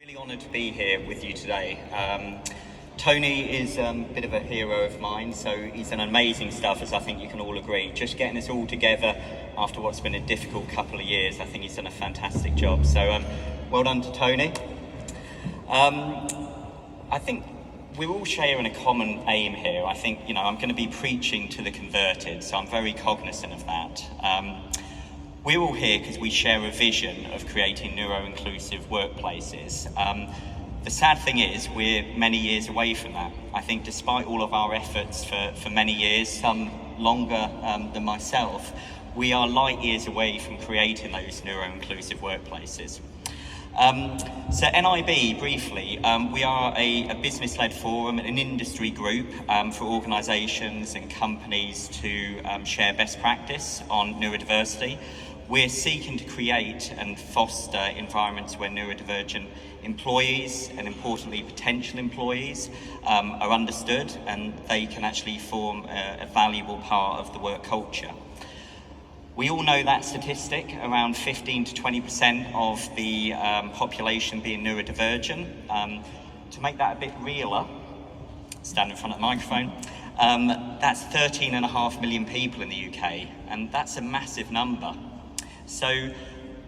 Really honoured to be here with you today. Tony is a bit of a hero of mine, so he's done amazing stuff, as I think you can all agree. Just getting us all together after what's been a difficult couple of years, I think he's done a fantastic job. So well done to Tony. I think we're all sharing a common aim here. I think, I'm going to be preaching to the converted, so I'm very cognizant of that. We're all here because we share a vision of creating neuro-inclusive workplaces. The sad thing is we're many years away from that. I think despite all of our efforts for many years, some longer than myself, we are light years away from creating those neuro-inclusive workplaces. So NiB, briefly, we are a business-led forum, an industry group for organisations and companies to share best practice on neurodiversity. We're seeking to create and foster environments where neurodivergent employees and, importantly, potential employees are understood and they can actually form a valuable part of the work culture. We all know that statistic, around 15 to 20% of the population being neurodivergent. To make that a bit realer, stand in front of the microphone, that's 13.5 million people in the UK, and that's a massive number. So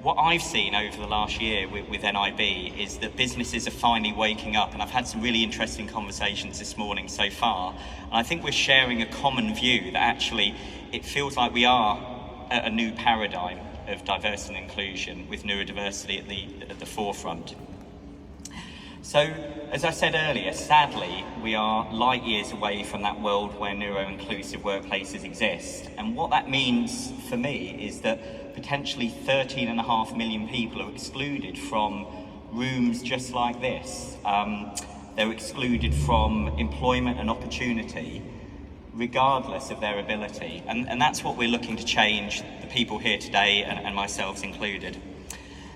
what I've seen over the last year with NiB is that businesses are finally waking up, and I've had some really interesting conversations this morning so far, and I think we're sharing a common view that actually it feels like we are at a new paradigm of diversity and inclusion with neurodiversity at the forefront. So, as I said earlier, sadly, we are light years away from that world where neuro-inclusive workplaces exist. And what that means for me is that potentially 13.5 million people are excluded from rooms just like this. They're excluded from employment and opportunity, regardless of their ability. And that's what we're looking to change, the people here today and myself included.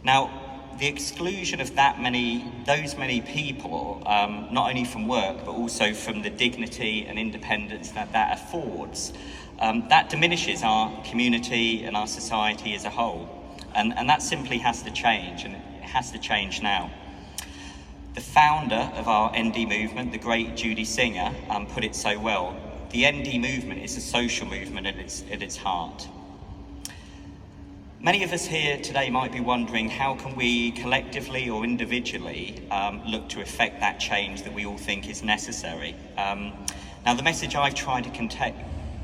Now, the exclusion of those many people, not only from work, but also from the dignity and independence that affords, that diminishes our community and our society as a whole. And that simply has to change, and it has to change now. The founder of our ND movement, the great Judy Singer, put it so well. The ND movement is a social movement at its heart. Many of us here today might be wondering, how can we collectively or individually look to effect that change that we all think is necessary? Now, the message I've tried to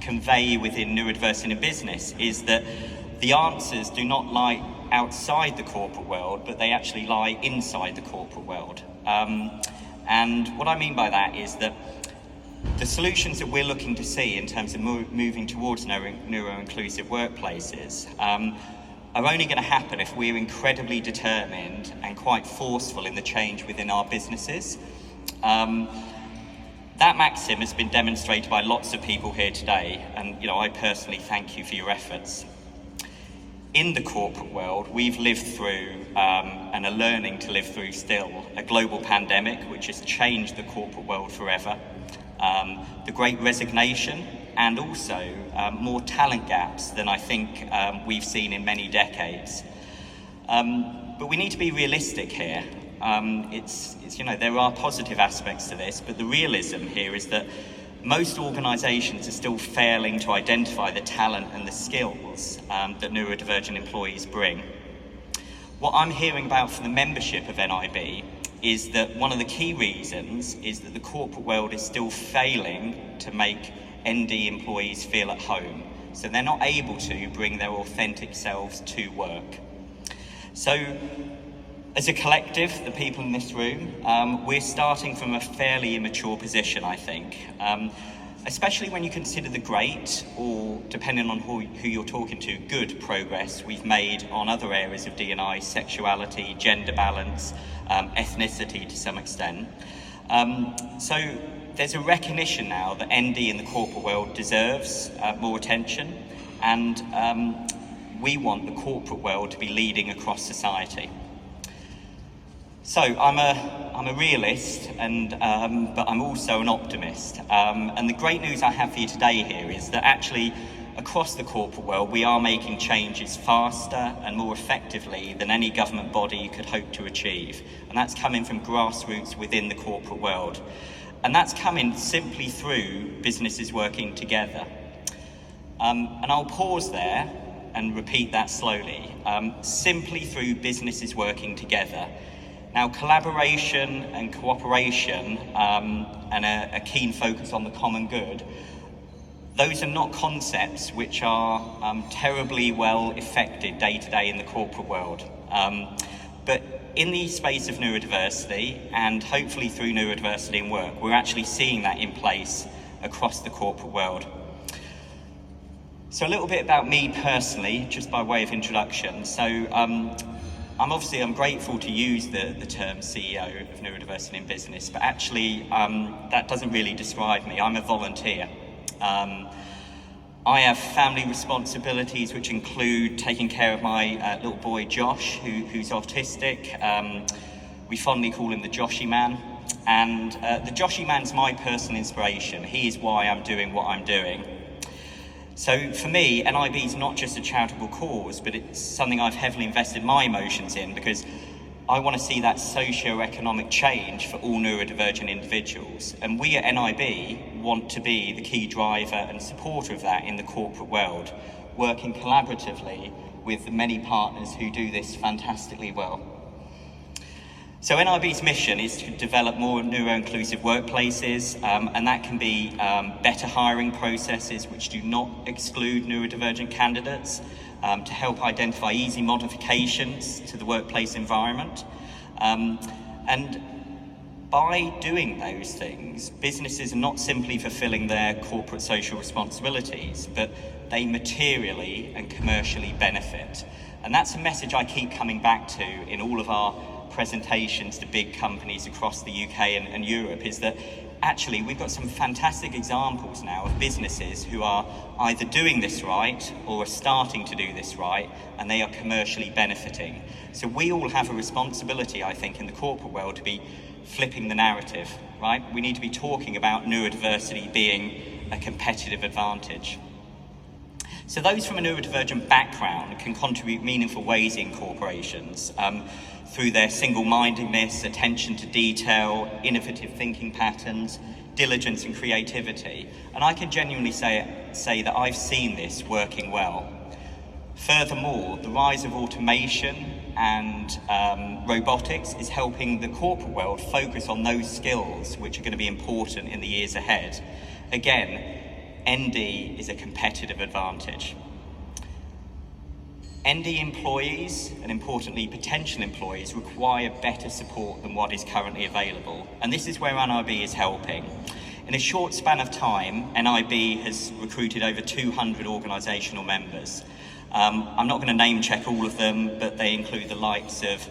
convey within Neurodiversity in Business is that the answers do not lie outside the corporate world, but they actually lie inside the corporate world. And what I mean by that is that the solutions that we're looking to see in terms of moving towards neuro-inclusive workplaces are only going to happen if we're incredibly determined and quite forceful in the change within our businesses. That maxim has been demonstrated by lots of people here today, and I personally thank you for your efforts. In the corporate world, we've lived through and are learning to live through still a global pandemic which has changed the corporate world forever. The Great Resignation, and also more talent gaps than I think we've seen in many decades. But we need to be realistic here. There are positive aspects to this, but the realism here is that most organisations are still failing to identify the talent and the skills that neurodivergent employees bring. What I'm hearing about for the membership of NiB is that one of the key reasons is that the corporate world is still failing to make ND employees feel at home. So they're not able to bring their authentic selves to work. So as a collective, the people in this room, we're starting from a fairly immature position, I think. Especially when you consider the great, or depending on who you're talking to, good progress we've made on other areas of D&I, sexuality, gender balance, ethnicity to some extent. So there's a recognition now that ND in the corporate world deserves more attention, and we want the corporate world to be leading across society. So I'm a realist, but I'm also an optimist. And the great news I have for you today here is that actually across the corporate world, we are making changes faster and more effectively than any government body could hope to achieve. And that's coming from grassroots within the corporate world. And that's coming simply through businesses working together. And I'll pause there and repeat that slowly. Simply through businesses working together. Now, collaboration and cooperation and a keen focus on the common good, those are not concepts which are terribly well effected day to day in the corporate world. But in the space of neurodiversity, and hopefully through neurodiversity in work, we're actually seeing that in place across the corporate world. So a little bit about me personally, just by way of introduction. So I'm grateful to use the term CEO of Neurodiversity in Business, but actually that doesn't really describe me. I'm a volunteer. I have family responsibilities which include taking care of my little boy Josh, who's autistic. We fondly call him the Joshy Man. And the Joshy Man's my personal inspiration. He is why I'm doing what I'm doing. So for me, NiB is not just a charitable cause, but it's something I've heavily invested my emotions in, because I want to see that socio-economic change for all neurodivergent individuals. And we at NiB want to be the key driver and supporter of that in the corporate world, working collaboratively with the many partners who do this fantastically well. So NiB's mission is to develop more neuroinclusive workplaces, and that can be better hiring processes which do not exclude neurodivergent candidates, to help identify easy modifications to the workplace environment. And by doing those things, businesses are not simply fulfilling their corporate social responsibilities, but they materially and commercially benefit. And that's a message I keep coming back to in all of our presentations to big companies across the UK and Europe, is that actually we've got some fantastic examples now of businesses who are either doing this right or are starting to do this right, and they are commercially benefiting. So we all have a responsibility, I think, in the corporate world to be flipping the narrative, right? We need to be talking about neurodiversity being a competitive advantage. So those from a neurodivergent background can contribute meaningful ways in corporations, through their single-mindedness, attention to detail, innovative thinking patterns, diligence and creativity. And I can genuinely say that I've seen this working well. Furthermore, the rise of automation and robotics is helping the corporate world focus on those skills which are going to be important in the years ahead. Again, ND is a competitive advantage. ND employees, and importantly potential employees, require better support than what is currently available. And this is where NiB is helping. In a short span of time, NiB has recruited over 200 organisational members. I'm not going to name check all of them, but they include the likes of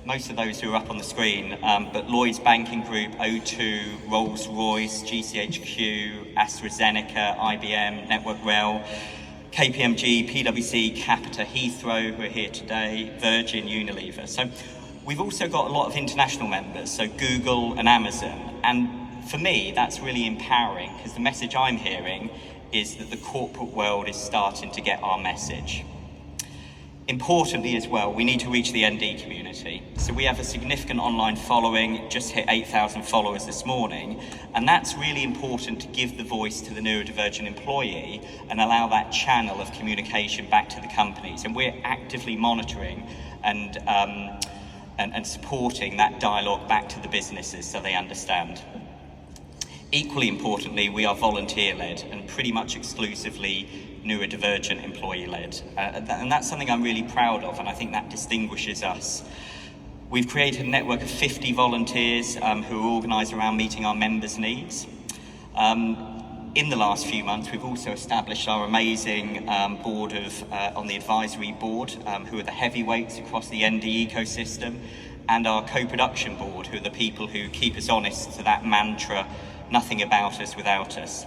most of those who are up on the screen, but Lloyds Banking Group, O2, Rolls-Royce, GCHQ, AstraZeneca, IBM, Network Rail, KPMG, PwC, Capita, Heathrow, who are here today, Virgin, Unilever. So we've also got a lot of international members, so Google and Amazon. And for me, that's really empowering, because the message I'm hearing is that the corporate world is starting to get our message. Importantly as well, we need to reach the ND community. So we have a significant online following, just hit 8,000 followers this morning, and that's really important to give the voice to the neurodivergent employee and allow that channel of communication back to the companies. And we're actively monitoring and supporting that dialogue back to the businesses so they understand. Equally importantly, we are volunteer-led and pretty much exclusively neurodivergent employee-led. And that's something I'm really proud of, and I think that distinguishes us. We've created a network of 50 volunteers who are organised around meeting our members' needs. In the last few months, we've also established our amazing board on the advisory board, who are the heavyweights across the ND ecosystem, and our co-production board, who are the people who keep us honest to that mantra, nothing about us without us.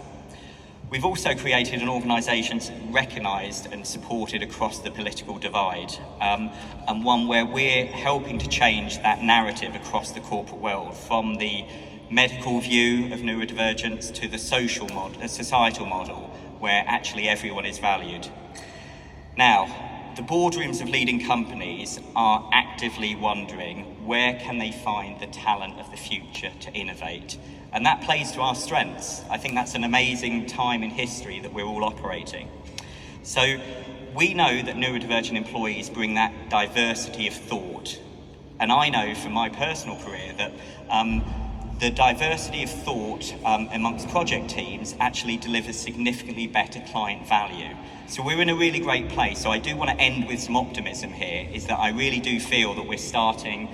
We've also created an organisation recognised and supported across the political divide, and one where we're helping to change that narrative across the corporate world, from the medical view of neurodivergence to the societal model, where actually everyone is valued. Now, the boardrooms of leading companies are actively wondering where can they find the talent of the future to innovate. And that plays to our strengths. I think that's an amazing time in history that we're all operating. So we know that neurodivergent employees bring that diversity of thought. And I know from my personal career that the diversity of thought amongst project teams actually delivers significantly better client value. So we're in a really great place. So I do want to end with some optimism here, is that I really do feel that we're starting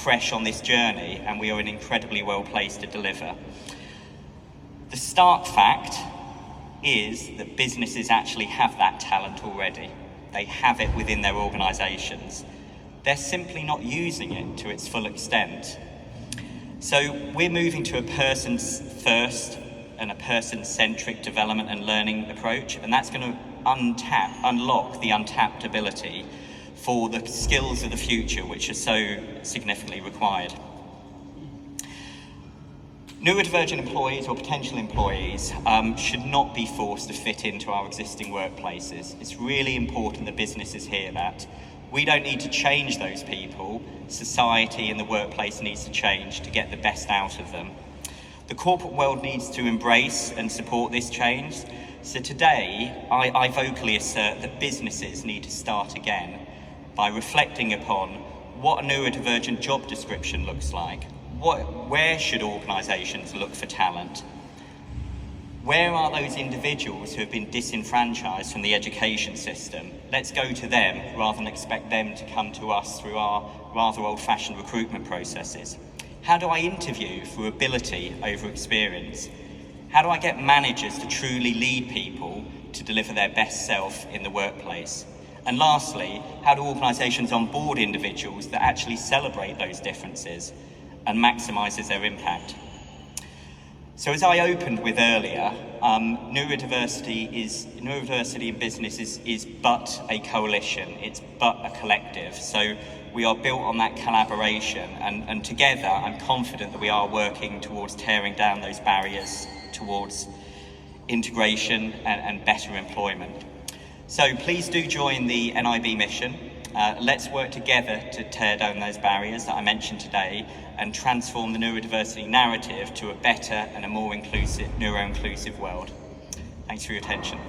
fresh on this journey, and we are incredibly well placed to deliver. The stark fact is that businesses actually have that talent already. They have it within their organisations. They're simply not using it to its full extent. So we're moving to a person's first and a person-centric development and learning approach, and that's going to unlock the untapped ability for the skills of the future, which are so significantly required. Neurodivergent employees or potential employees should not be forced to fit into our existing workplaces. It's really important that businesses hear that. We don't need to change those people. Society and the workplace needs to change to get the best out of them. The corporate world needs to embrace and support this change. So today, I vocally assert that businesses need to start again by reflecting upon what a neurodivergent job description looks like. Where should organisations look for talent? Where are those individuals who have been disenfranchised from the education system? Let's go to them rather than expect them to come to us through our rather old-fashioned recruitment processes. How do I interview for ability over experience? How do I get managers to truly lead people to deliver their best self in the workplace? And lastly, how do organisations onboard individuals that actually celebrate those differences and maximises their impact? So as I opened with earlier, neurodiversity in business is but a coalition, it's but a collective. So we are built on that collaboration, and together I'm confident that we are working towards tearing down those barriers towards integration and better employment. So please do join the NiB mission. Let's work together to tear down those barriers that I mentioned today and transform the neurodiversity narrative to a better and a more inclusive, neuro-inclusive world. Thanks for your attention.